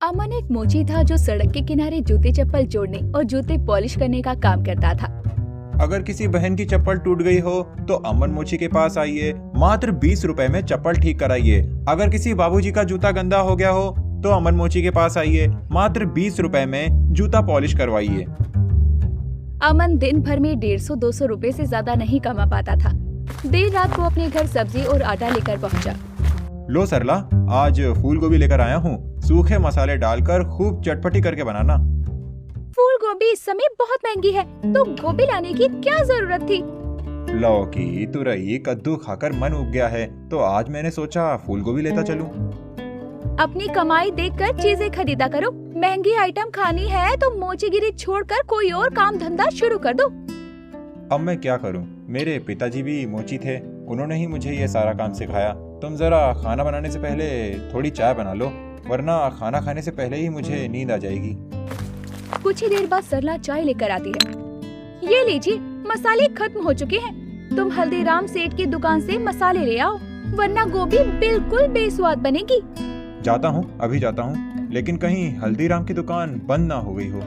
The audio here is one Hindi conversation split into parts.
अमन एक मोची था जो सड़क के किनारे जूते चप्पल जोड़ने और जूते पॉलिश करने का काम करता था। अगर किसी बहन की चप्पल टूट गई हो तो अमन मोची के पास आइए, मात्र 20 रुपए में चप्पल ठीक कराइए। अगर किसी बाबूजी का जूता गंदा हो गया हो तो अमन मोची के पास आइए, मात्र 20 रुपए में जूता पॉलिश करवाइए। अमन दिन भर में 150-200 रुपए से ज्यादा नहीं कमा पाता था। देर रात को अपने घर सब्जी और आटा लेकर पहुंचा। लो सरला, आज फूल गोभी लेकर आया हूँ, सूखे मसाले डालकर खूब चटपटी करके बनाना। फूल गोभी इस समय बहुत महंगी है, तो गोभी लाने की क्या जरूरत थी? लौकी, तुरई, कद्दू खाकर मन उब गया है, तो आज मैंने सोचा फूल गोभी लेता चलूं। अपनी कमाई देखकर चीजें खरीदा करो। महंगी आइटम खानी है तो मोचीगिरी छोड़कर कोई और काम धंधा शुरू कर दो। अब मैं क्या करूं? मेरे पिताजी भी मोची थे, उन्होंने ही मुझे ये सारा काम सिखाया। तुम जरा खाना बनाने से पहले थोड़ी चाय बना लो, वरना खाना खाने से पहले ही मुझे नींद आ जाएगी। कुछ ही देर बाद सरला चाय लेकर आती है। ये लीजिए, मसाले खत्म हो चुके हैं। तुम हल्दीराम सेठ की दुकान से मसाले ले आओ, वरना गोभी बिल्कुल बेस्वाद बनेगी। जाता हूँ, अभी जाता हूँ, लेकिन कहीं हल्दीराम की दुकान बंद ना हो गई हो।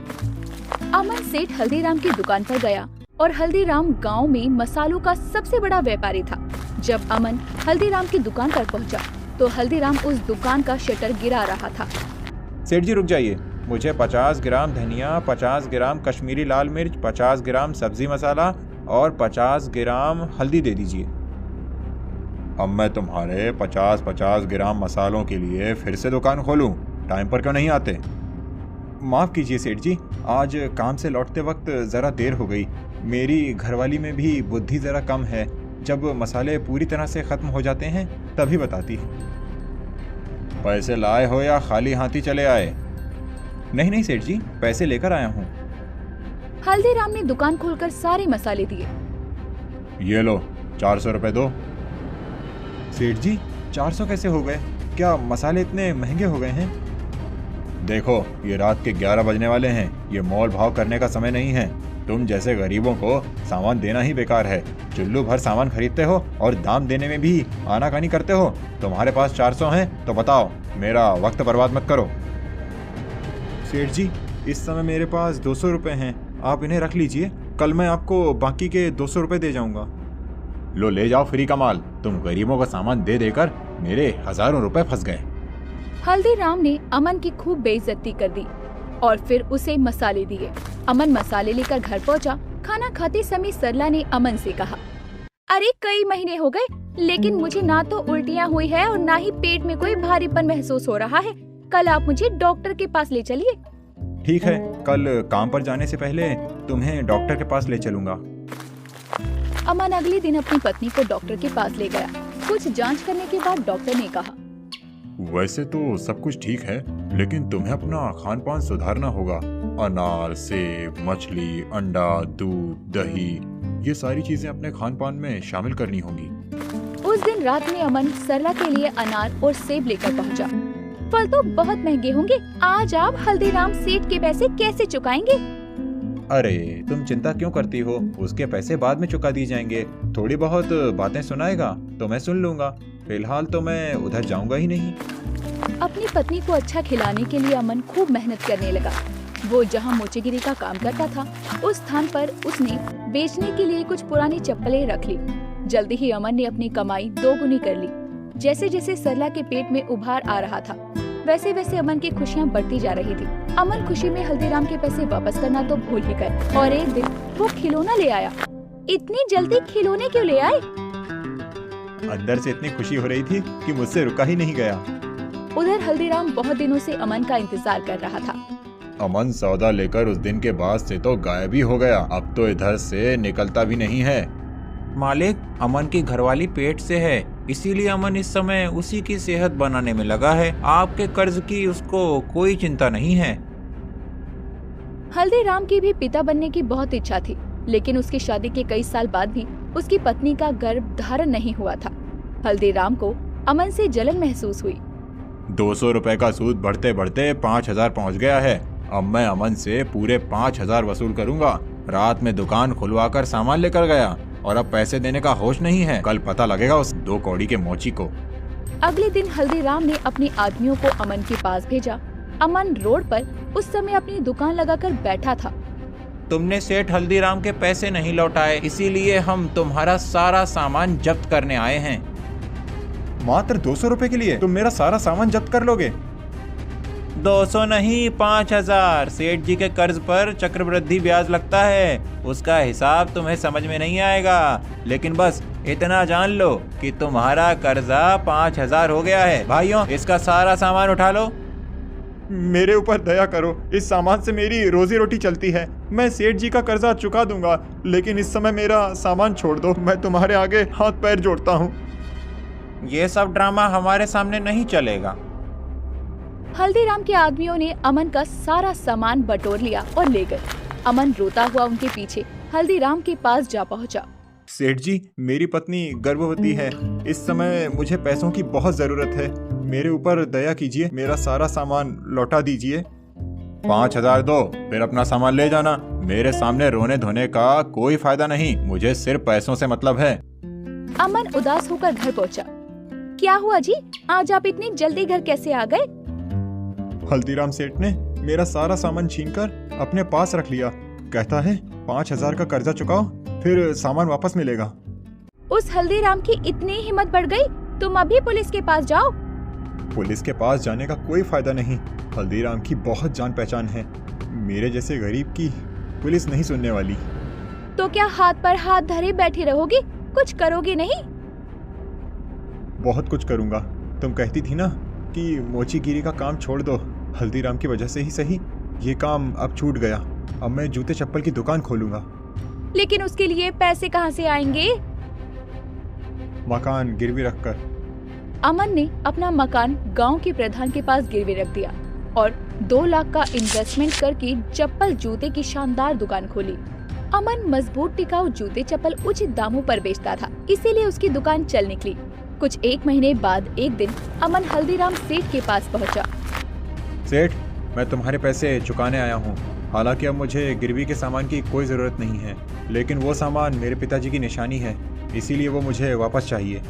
अमन सेठ हल्दीराम की दुकान पर गया और हल्दीराम गांव में मसालों का सबसे बड़ा व्यापारी था। जब अमन हल्दीराम की दुकान पर पहुंचा, तो हल्दीराम उस दुकान का शटर गिरा रहा था। सेठ जी रुक जाइए, मुझे 50 ग्राम धनिया, 50 ग्राम कश्मीरी लाल मिर्च, 50 ग्राम सब्जी मसाला और 50 ग्राम हल्दी दे दीजिए। अब मैं तुम्हारे 50-50 ग्राम मसालों के लिए फिर से दुकान खोलूं? टाइम पर क्यों नहीं आते? माफ़ कीजिए सेठ जी, आज काम से लौटते वक्त ज़रा देर हो गई। मेरी घरवाली में भी बुद्धि ज़रा कम है, जब मसाले पूरी तरह से ख़त्म हो जाते हैं तभी बताती है। पैसे लाए हो या खाली हाथी चले आए? नहीं नहीं सेठ जी, पैसे लेकर आया हूँ। हल्दीराम ने दुकान खोलकर सारे मसाले दिए। ये लो, 400 रुपये दो। सेठ जी, 400 कैसे हो गए? क्या मसाले इतने महंगे हो गए हैं? देखो, ये रात के 11 बजने वाले हैं, ये मोल भाव करने का समय नहीं है। तुम जैसे गरीबों को सामान देना ही बेकार है। चुल्लू भर सामान खरीदते हो और दाम देने में भी आनाकानी करते हो। तुम्हारे पास 400 हैं तो बताओ, मेरा वक्त बर्बाद मत करो। सेठ जी, इस समय मेरे पास 200 रुपये हैं, आप इन्हें रख लीजिए, कल मैं आपको बाकी के 200 रुपये दे जाऊंगा। लो ले जाओ फ्री का माल, तुम गरीबों का सामान दे देकर मेरे हजारों रुपए फंस गए। हल्दीराम ने अमन की खूब बेइज्जती कर दी और फिर उसे मसाले दिए। अमन मसाले लेकर घर पहुंचा। खाना खाते समय सरला ने अमन से कहा, अरे कई महीने हो गए, लेकिन मुझे ना तो उल्टियाँ हुई है और ना ही पेट में कोई भारीपन महसूस हो रहा है। कल आप मुझे डॉक्टर के पास ले चलिए। ठीक है, कल काम पर जाने से पहले तुम्हें डॉक्टर के पास ले चलूंगा। अमन अगले दिन अपनी पत्नी को डॉक्टर के पास ले गया। कुछ जांच करने के बाद डॉक्टर ने कहा, वैसे तो सब कुछ ठीक है, लेकिन तुम्हें अपना खान पान सुधारना होगा। अनार, सेब, मछली, अंडा, दूध, दही, ये सारी चीजें अपने खान पान में शामिल करनी होंगी। उस दिन रात में अमन सरला के लिए अनार और सेब लेकर पहुंचा। फल तो बहुत महंगे होंगे, आज आप हल्दीराम सेठ के पैसे कैसे चुकाएंगे? अरे तुम चिंता क्यों करती हो, उसके पैसे बाद में चुका दिए जाएंगे। थोड़ी बहुत बातें सुनाएगा तो मैं सुन लूंगा, फिलहाल तो मैं उधर जाऊंगा ही नहीं। अपनी पत्नी को अच्छा खिलाने के लिए अमन खूब मेहनत करने लगा। वो जहाँ मोचीगिरी का काम करता था, उस स्थान पर उसने बेचने के लिए कुछ पुरानी चप्पलें रख ली। जल्दी ही अमन ने अपनी कमाई दोगुनी कर ली। जैसे जैसे सरला के पेट में उभार आ रहा था, वैसे वैसे अमन की खुशियाँ बढ़ती जा रही थी। अमन खुशी में हल्दीराम के पैसे वापस करना तो भूल ही गए और एक दिन वो खिलौना ले आया। इतनी जल्दी खिलौने क्यों ले आए? अंदर से इतनी खुशी हो रही थी कि मुझसे रुका ही नहीं गया। उधर हल्दीराम बहुत दिनों से अमन का इंतजार कर रहा था। अमन सौदा लेकर उस दिन के बाद से तो गायब ही हो गया, अब तो इधर से निकलता भी नहीं है। मालिक, अमन की घरवाली पेट से है, इसीलिए अमन इस समय उसी की सेहत बनाने में लगा है। आपके कर्ज की उसको कोई चिंता नहीं है। हल्दीराम की भी पिता बनने की बहुत इच्छा थी, लेकिन उसकी शादी के कई साल बाद भी उसकी पत्नी का गर्भ धारण नहीं हुआ था। हल्दीराम को अमन से जलन महसूस हुई। 200 रुपए का सूद बढ़ते बढ़ते 5000 पहुंच गया है। अब मैं अमन से पूरे 5000 वसूल करूंगा। रात में दुकान खुलवाकर सामान लेकर गया और अब पैसे देने का होश नहीं है। कल पता लगेगा उस 2 कौड़ी के मोची को। अगले दिन हल्दीराम ने अपने आदमियों को अमन के पास भेजा अमन रोड पर उस समय अपनी दुकान लगाकर बैठा था। तुमने सेठ हल्दीराम के पैसे नहीं लौटाए, इसीलिए हम तुम्हारा सारा सामान जब्त करने आए हैं। मात्र 200 रुपए के लिए तुम मेरा सारा सामान जब्त कर लोगे? 200 नहीं, 5000। सेठ जी के कर्ज पर चक्रवृद्धि ब्याज लगता है, उसका हिसाब तुम्हें समझ में नहीं आएगा, लेकिन बस इतना जान लो कि तुम्हारा कर्जा 5000 हो गया है। भाइयों, इसका सारा सामान उठा लो। मेरे ऊपर दया करो, इस सामान से मेरी रोजी रोटी चलती है। मैं सेठ जी का कर्जा चुका दूंगा, लेकिन इस समय मेरा सामान छोड़ दो। मैं तुम्हारे आगे हाथ पैर जोड़ता हूँ। ये सब ड्रामा हमारे सामने नहीं चलेगा। हल्दीराम के आदमियों ने अमन का सारा सामान बटोर लिया और ले गए। अमन रोता हुआ उनके पीछे हल्दीराम के पास जा पहुंचा। सेठ जी, मेरी पत्नी गर्भवती है। इस समय मुझे पैसों की बहुत जरूरत है। मेरे ऊपर दया कीजिए, मेरा सारा सामान लौटा दीजिए। 5000 दो, फिर अपना सामान ले जाना। मेरे सामने रोने धोने का कोई फायदा नहीं, मुझे सिर्फ पैसों से मतलब है। अमन उदास होकर घर पहुंचा। क्या हुआ जी, आज आप इतनी जल्दी घर कैसे आ गए? हल्दीराम सेठ ने मेरा सारा सामान छीनकर अपने पास रख लिया। कहता है 5000 का कर्जा चुकाओ, फिर सामान वापस मिलेगा। उस हल्दीराम की इतनी हिम्मत बढ़ गई, तुम अभी पुलिस के पास जाओ। पुलिस के पास जाने का कोई फायदा नहीं। हल्दीराम की बहुत जान पहचान है। मेरे जैसे गरीब की पुलिस नहीं सुनने वाली। तो क्या हाथ पर हाथ धरे बैठे रहोगे, कुछ करोगे नहीं? बहुत कुछ करूंगा। तुम कहती थी ना कि मोचीगिरी का काम छोड़ दो। हल्दीराम की वजह से ही सही, ये काम अब छूट गया। अब मैं जूते चप्पल की दुकान खोलूंगा। लेकिन उसके लिए पैसे कहाँ से आएंगे? मकान गिरवी रखकर। अमन ने अपना मकान गांव के प्रधान के पास गिरवी रख दिया और 2 लाख का इन्वेस्टमेंट करके चप्पल जूते की शानदार दुकान खोली। अमन मजबूत टिकाऊ जूते चप्पल उचित दामों पर बेचता था, इसीलिए उसकी दुकान चल निकली। कुछ 1 महीने बाद एक दिन अमन हल्दीराम सेठ के पास पहुंचा। सेठ, मैं तुम्हारे पैसे चुकाने आया हूँ। हालांकि अब मुझे गिरवी के सामान की कोई ज़रूरत नहीं है, लेकिन वो सामान मेरे पिताजी की निशानी है, इसीलिए वो मुझे वापस चाहिए।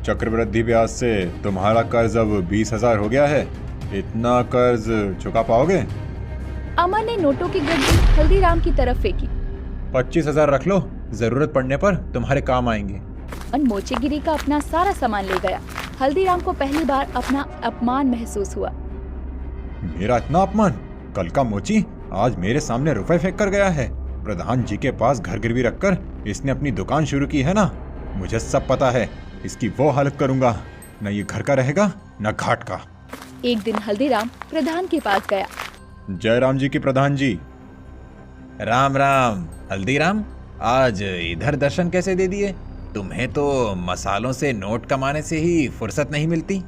चक्रवृद्धि ब्याज से तुम्हारा कर्ज अब 20,000 हो गया है। इतना कर्ज चुका पाओगे? अमन ने नोटों की गड्डी हल्दीराम की तरफ फेंकी। 25,000 रख लो, जरूरत पड़ने पर तुम्हारे काम आएंगे। और मोचेगिरी का अपना सारा सामान ले गया। हल्दीराम को पहली बार अपना अपमान महसूस हुआ। मेरा इतना अपमान? कल का मोची आज मेरे सामने रुपए फेंक कर गया है। प्रधान जी के पास घर गिरवी रखकर इसने अपनी दुकान शुरू की है ना। मुझे सब पता है, इसकी वो हालत करूंगा, न ये घर का रहेगा न घाट का। एक दिन हल्दीराम प्रधान के पास गया। जय राम जी की प्रधान जी। राम राम। हल्दीराम, आज इधर दर्शन कैसे दे दिए? तुम्हें तो मसालों से नोट कमाने से ही फुर्सत नहीं मिलती।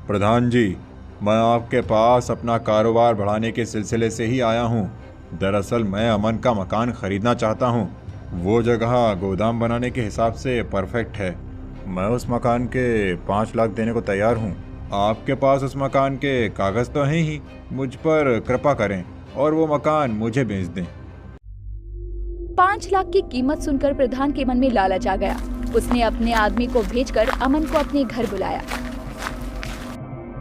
प्रधान जी, मैं आपके पास अपना कारोबार बढ़ाने के सिलसिले से ही आया हूँ। दरअसल मैं अमन का मकान खरीदना चाहता हूँ। वो जगह गोदाम बनाने के हिसाब से परफेक्ट है। मैं उस मकान के 5 लाख देने को तैयार हूँ। आपके पास उस मकान के कागज तो हैं ही, मुझ पर कृपा करें और वो मकान मुझे बेच दें। 5 लाख की कीमत सुनकर प्रधान के मन में लालच आ गया। उसने अपने आदमी को भेजकर अमन को अपने घर बुलाया।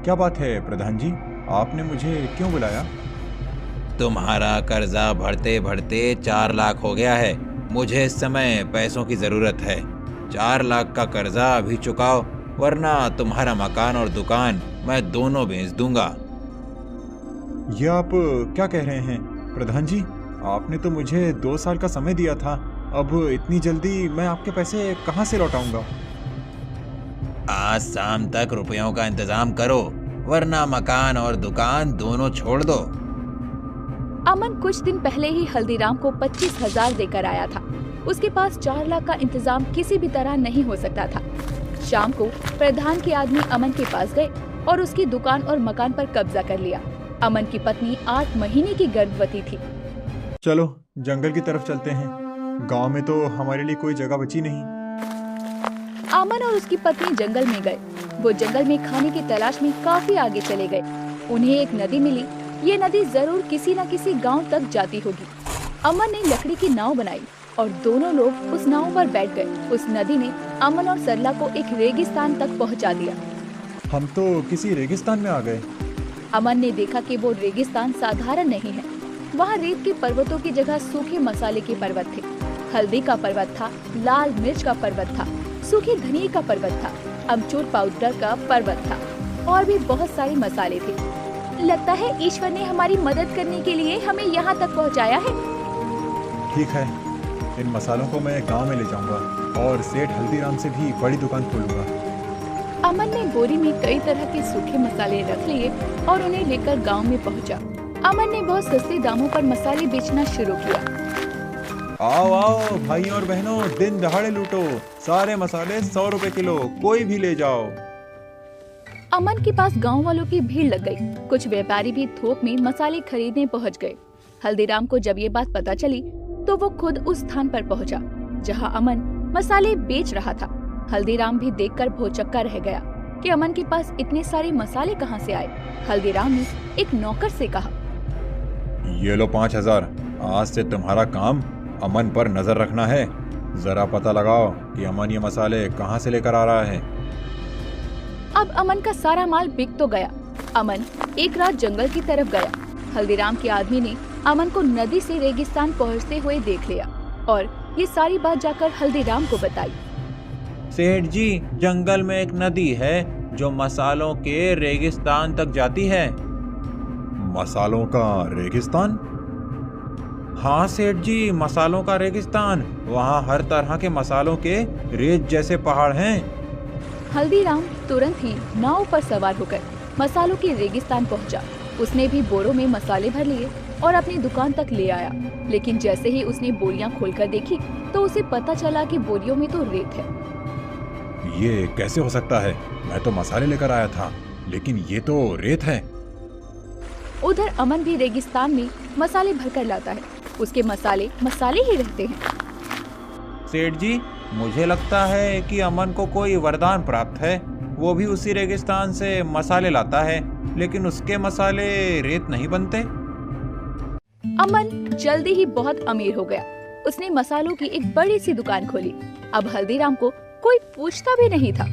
क्या बात है प्रधान जी, आपने मुझे क्यों बुलाया? तुम्हारा कर्जा बढ़ते बढ़ते 4 लाख हो गया है। मुझे इस समय पैसों की जरूरत है। 4 लाख का कर्जा अभी चुकाओ, वरना तुम्हारा मकान और दुकान मैं दोनों बेच दूंगा। ये आप क्या कह रहे हैं प्रधान जी? आपने तो मुझे 2 साल का समय दिया था। अब इतनी जल्दी मैं आपके पैसे कहाँ से लौटाऊंगा? आज शाम तक रुपयों का इंतजाम करो, वरना मकान और दुकान दोनों छोड़ दो। अमन कुछ दिन पहले ही हल्दीराम को 25,000 देकर आया था। उसके पास 4 लाख का इंतजाम किसी भी तरह नहीं हो सकता था। शाम को प्रधान के आदमी अमन के पास गए और उसकी दुकान और मकान पर कब्जा कर लिया। अमन की पत्नी 8 महीने की गर्भवती थी। चलो जंगल की तरफ चलते हैं। गांव में तो हमारे लिए कोई जगह बची नहीं। अमन और उसकी पत्नी जंगल में गए। वो जंगल में खाने की तलाश में काफी आगे चले गए। उन्हें एक नदी मिली। ये नदी जरूर किसी न किसी गांव तक जाती होगी। अमन ने लकड़ी की नाव बनाई और दोनों लोग उस नाव पर बैठ गए। उस नदी ने अमन और सरला को एक रेगिस्तान तक पहुंचा दिया। हम तो किसी रेगिस्तान में आ गए। अमन ने देखा कि वो रेगिस्तान साधारण नहीं है। वहाँ रेत के पर्वतों की जगह सूखे मसाले के पर्वत थे। हल्दी का पर्वत था, लाल मिर्च का पर्वत था, सूखे धनिये का पर्वत था, अमचूर पाउडर का पर्वत था और भी बहुत सारे मसाले थे। लगता है ईश्वर ने हमारी मदद करने के लिए हमें यहाँ तक पहुँचाया है। ठीक है, इन मसालों को मैं गांव में ले जाऊंगा और सेठ हल्दीराम से भी बड़ी दुकान खोलूंगा। अमन ने बोरी में कई तरह के सूखे मसाले रख लिए और उन्हें लेकर गांव में पहुंचा। अमन ने बहुत सस्ते दामों पर मसाले बेचना शुरू किया। आओ आओ भाइयों और बहनों, दिन दहाड़े लूटो, सारे मसाले 100 रुपए किलो, कोई भी ले जाओ। अमन के पास गांव वालों की भीड़ लग गई। कुछ व्यापारी भी थोक में मसाले खरीदने पहुंच गए। हल्दीराम को जब ये बात पता चली तो वो खुद उस स्थान पर पहुंचा जहां अमन मसाले बेच रहा था। हल्दीराम भी देखकर भौचक्का रह गया कि अमन के पास इतने सारे मसाले कहां से आए। हल्दीराम ने एक नौकर से कहा, ये लो 5000, आज से तुम्हारा काम अमन पर नजर रखना है। जरा पता लगाओ कि अमन ये मसाले कहां से लेकर आ रहा है। अब अमन का सारा माल बिक तो गया। अमन एक रात जंगल की तरफ गया। हल्दीराम के आदमी ने अमन को नदी से रेगिस्तान पहुंचते हुए देख लिया और ये सारी बात जाकर हल्दीराम को बताई। सेठ जी, जंगल में एक नदी है जो मसालों के रेगिस्तान तक जाती है। मसालों का रेगिस्तान? हाँ सेठ जी, मसालों का रेगिस्तान। वहाँ हर तरह के मसालों के रेत जैसे पहाड़ हैं। हल्दीराम तुरंत ही नाव पर सवार होकर मसालों के रेगिस्तान पहुंचा। उसने भी बोरों में मसाले भर लिए और अपनी दुकान तक ले आया। लेकिन जैसे ही उसने बोरियां खोलकर देखी तो उसे पता चला कि बोरियों में तो रेत है। ये कैसे हो सकता है? मैं तो मसाले लेकर आया था, लेकिन ये तो रेत है। उधर अमन भी रेगिस्तान में मसाले भरकर लाता है। उसके मसाले मसाले ही रहते हैं। सेठ जी, मुझे लगता है कि अमन को कोई वरदान प्राप्त है। वो भी उसी रेगिस्तान से मसाले लाता है, लेकिन उसके मसाले रेत नहीं बनते। अमन जल्दी ही बहुत अमीर हो गया। उसने मसालों की एक बड़ी सी दुकान खोली। अब हल्दीराम को कोई पूछता भी नहीं था।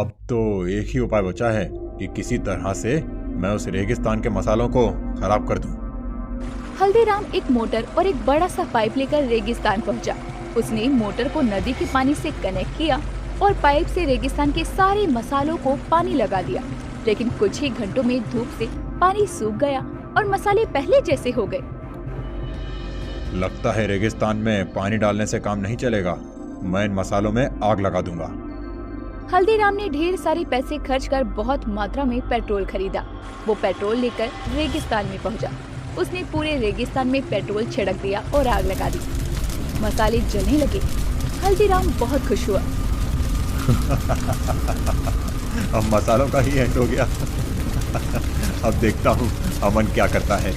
अब तो एक ही उपाय बचा है कि किसी तरह से मैं उस रेगिस्तान के मसालों को खराब कर दूं। हल्दीराम एक मोटर और एक बड़ा सा पाइप लेकर रेगिस्तान पहुंचा। उसने मोटर को नदी के पानी से कनेक्ट किया और पाइप से रेगिस्तान के सारे मसालों को पानी लगा दिया। लेकिन कुछ ही घंटों में धूप से पानी सूख गया और मसाले पहले जैसे हो गए। लगता है रेगिस्तान में पानी डालने से काम नहीं चलेगा। मैं इन मसालों में आग लगा दूंगा। हल्दीराम ने ढेर सारे पैसे खर्च कर बहुत मात्रा में पेट्रोल खरीदा। वो पेट्रोल लेकर रेगिस्तान में पहुंचा। उसने पूरे रेगिस्तान में पेट्रोल छिड़क दिया और आग लगा दी। मसाले जलने लगे। हल्दीराम बहुत खुश हुआ। अब मसालों का ही एंड हो गया। अब देखता हूँ अमन क्या करता है।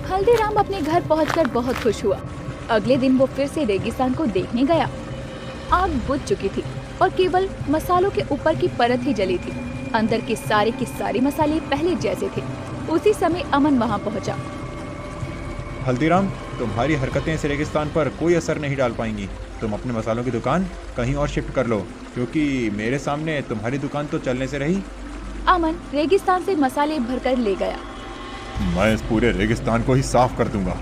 हल्दीराम अपने घर पहुंचकर बहुत खुश हुआ। अगले दिन वो फिर से रेगिस्तान को देखने गया। आग बुझ चुकी थी और केवल मसालों के ऊपर की परत ही जली थी। अंदर के सारे मसाले पहले जैसे थे। उसी समय अमन वहां पहुंचा। हल्दीराम, तुम्हारी हरकतें इस रेगिस्तान पर कोई असर नहीं डाल पाएंगी। तुम अपने मसालों की दुकान कहीं और शिफ्ट कर लो, क्योंकि मेरे सामने तुम्हारी दुकान तो चलने से रही। अमन रेगिस्तान से मसाले भरकर ले गया। मैं इस पूरे रेगिस्तान को ही साफ कर दूंगा।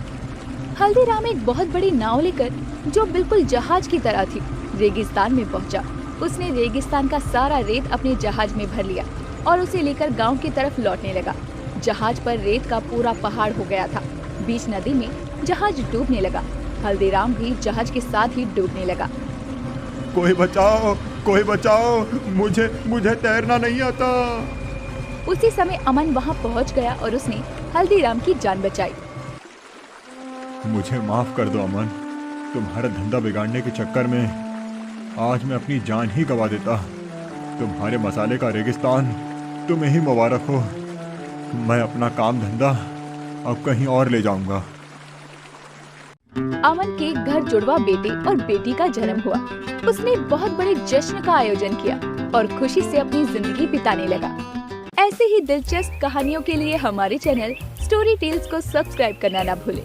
हल्दीराम एक बहुत बड़ी नाव लेकर, जो बिल्कुल जहाज की तरह थी, रेगिस्तान में पहुंचा। उसने रेगिस्तान का सारा रेत अपने जहाज में भर लिया और उसे लेकर गांव की तरफ लौटने लगा। जहाज पर रेत का पूरा पहाड़ हो गया था। बीच नदी में जहाज डूबने लगा। हल्दीराम भी जहाज के साथ ही डूबने लगा। कोई बचाओ, मुझे तैरना नहीं आता। उसी समय अमन वहां पहुंच गया और उसने हल्दीराम की जान बचाई। मुझे माफ कर दो अमन, तुम्हारा धंधा बिगाड़ने के चक्कर में आज मैं अपनी जान ही गंवा देता। तुम्हारे मसाले का रेगिस्तान तुम्हें ही मुबारक हो। मैं अपना काम धंधा अब कहीं और ले जाऊंगा। अमन के घर जुड़वा बेटे और बेटी का जन्म हुआ। उसने बहुत बड़े जश्न का आयोजन किया और खुशी से अपनी जिंदगी बिताने लगा। ऐसे ही दिलचस्प कहानियों के लिए हमारे चैनल स्टोरी टेल्स को सब्सक्राइब करना ना भूलें।